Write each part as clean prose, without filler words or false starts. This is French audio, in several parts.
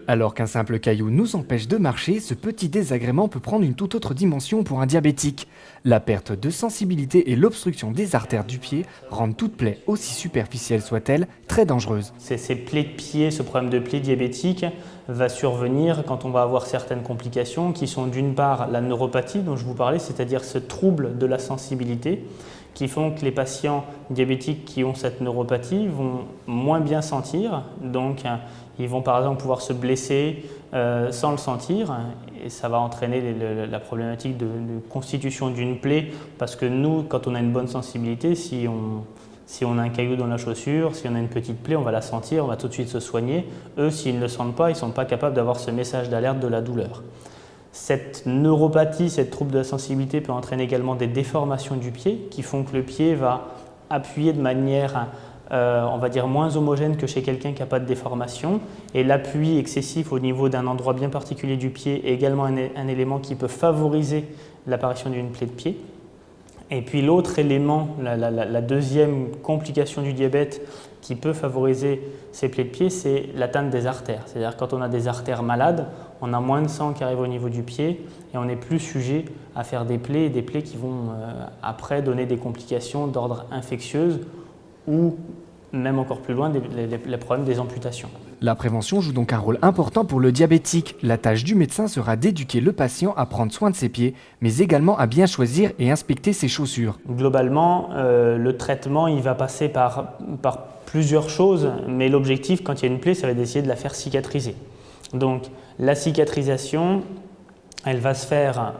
Alors qu'un simple caillou nous empêche de marcher, ce petit désagrément peut prendre une toute autre dimension pour un diabétique. La perte de sensibilité et l'obstruction des artères du pied rendent toute plaie, aussi superficielle soit-elle, très dangereuse. Ces plaies de pied, ce problème de plaie diabétique va survenir quand on va avoir certaines complications qui sont d'une part la neuropathie dont je vous parlais, c'est-à-dire ce trouble de la sensibilité qui font que les patients diabétiques qui ont cette neuropathie vont moins bien sentir, donc ils vont par exemple pouvoir se blesser sans le sentir et ça va entraîner la problématique de constitution d'une plaie parce que nous, quand on a une bonne sensibilité, si on a un caillou dans la chaussure, si on a une petite plaie, on va la sentir, on va tout de suite se soigner. Eux, s'ils ne le sentent pas, ils ne sont pas capables d'avoir ce message d'alerte de la douleur. Cette neuropathie, cette trouble de la sensibilité peut entraîner également des déformations du pied qui font que le pied va appuyer de manière, on va dire, moins homogène que chez quelqu'un qui n'a pas de déformation. Et l'appui excessif au niveau d'un endroit bien particulier du pied est également un élément qui peut favoriser l'apparition d'une plaie de pied. Et puis l'autre élément, la deuxième complication du diabète qui peut favoriser ces plaies de pied, c'est l'atteinte des artères. C'est-à-dire quand on a des artères malades, on a moins de sang qui arrive au niveau du pied et on est plus sujet à faire des plaies qui vont après donner des complications d'ordre infectieuse ou même encore plus loin, les problèmes des amputations. La prévention joue donc un rôle important pour le diabétique. La tâche du médecin sera d'éduquer le patient à prendre soin de ses pieds, mais également à bien choisir et inspecter ses chaussures. Globalement, le traitement il va passer par plusieurs choses, mais l'objectif quand il y a une plaie, ça va être d'essayer de la faire cicatriser. Donc la cicatrisation, elle va se faire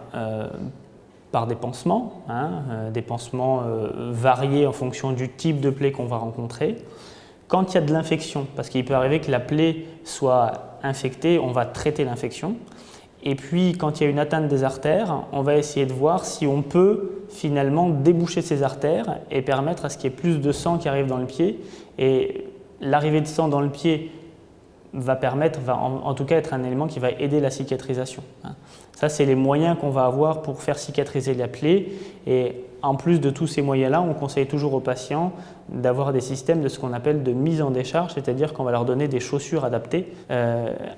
par des pansements, des pansements variés en fonction du type de plaie qu'on va rencontrer. Quand il y a de l'infection, parce qu'il peut arriver que la plaie soit infectée, on va traiter l'infection. Et puis quand il y a une atteinte des artères, on va essayer de voir si on peut finalement déboucher ces artères et permettre à ce qu'il y ait plus de sang qui arrive dans le pied. Et l'arrivée de sang dans le pied va en tout cas être un élément qui va aider la cicatrisation. Ça, c'est les moyens qu'on va avoir pour faire cicatriser la plaie. Et en plus de tous ces moyens-là, on conseille toujours aux patients d'avoir des systèmes de ce qu'on appelle de mise en décharge, c'est-à-dire qu'on va leur donner des chaussures adaptées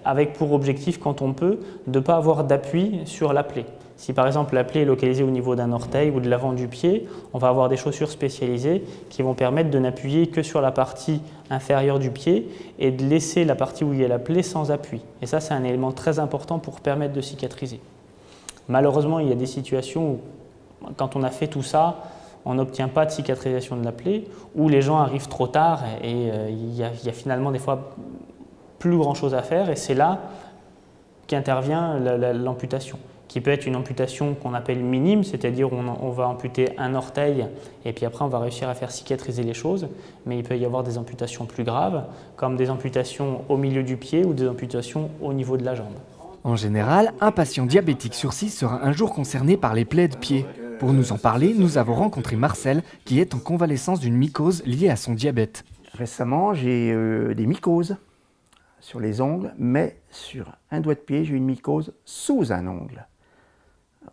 avec pour objectif, quand on peut, de ne pas avoir d'appui sur la plaie. Si par exemple la plaie est localisée au niveau d'un orteil ou de l'avant du pied, on va avoir des chaussures spécialisées qui vont permettre de n'appuyer que sur la partie inférieure du pied et de laisser la partie où il y a la plaie sans appui. Et ça, c'est un élément très important pour permettre de cicatriser. Malheureusement, il y a des situations où, quand on a fait tout ça, on n'obtient pas de cicatrisation de la plaie, ou les gens arrivent trop tard et il y a finalement des fois plus grand chose à faire, et c'est là qu'intervient l'amputation, qui peut être une amputation qu'on appelle minime, c'est-à-dire on va amputer un orteil et puis après on va réussir à faire cicatriser les choses, mais il peut y avoir des amputations plus graves, comme des amputations au milieu du pied ou des amputations au niveau de la jambe. En général, un patient diabétique sur 6 sera un jour concerné par les plaies de pied. Pour nous en parler, nous avons rencontré Marcel, qui est en convalescence d'une mycose liée à son diabète. Récemment, j'ai des mycoses sur les ongles, mais sur un doigt de pied, j'ai une mycose sous un ongle,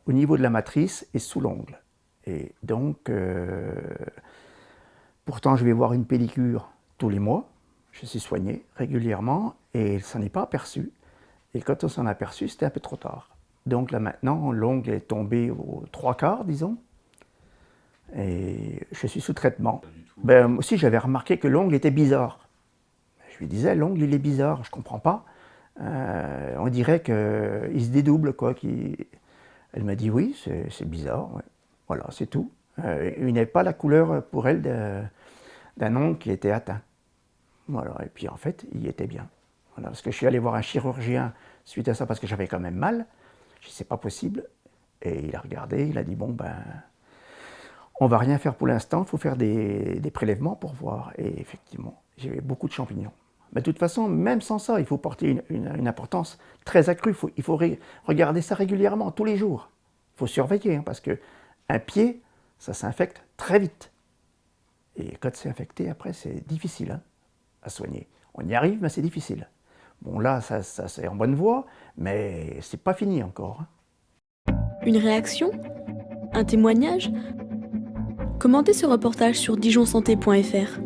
au niveau de la matrice et sous l'ongle. Et donc, pourtant, je vais voir une pédicure tous les mois, je suis soigné régulièrement et ça n'est pas aperçu. Et quand on s'en est aperçu, c'était un peu trop tard. Donc là maintenant, l'ongle est tombé aux 3/4, disons, et je suis sous traitement. Ben, aussi, j'avais remarqué que l'ongle était bizarre. Je lui disais, l'ongle, il est bizarre, je ne comprends pas. On dirait qu'il se dédouble, quoi. Elle m'a dit, oui, c'est bizarre. Ouais. Voilà, c'est tout. Il n'est pas la couleur, pour elle, d'un ongle qui était atteint. Voilà, et puis en fait, il était bien. Voilà, parce que je suis allé voir un chirurgien suite à ça, parce que j'avais quand même mal. Je dis, c'est pas possible. Et il a regardé, il a dit, bon, ben, on va rien faire pour l'instant, il faut faire des prélèvements pour voir. Et effectivement, j'ai beaucoup de champignons. Mais de toute façon, même sans ça, il faut porter une importance très accrue. Il faut regarder ça régulièrement, tous les jours. Il faut surveiller, hein, parce qu'un pied, ça s'infecte très vite. Et quand c'est infecté, après, c'est difficile hein, à soigner. On y arrive, mais c'est difficile. Bon, là, ça c'est en bonne voie, mais c'est pas fini encore. Hein. Une réaction? Un témoignage? Commentez ce reportage sur dijonsanté.fr.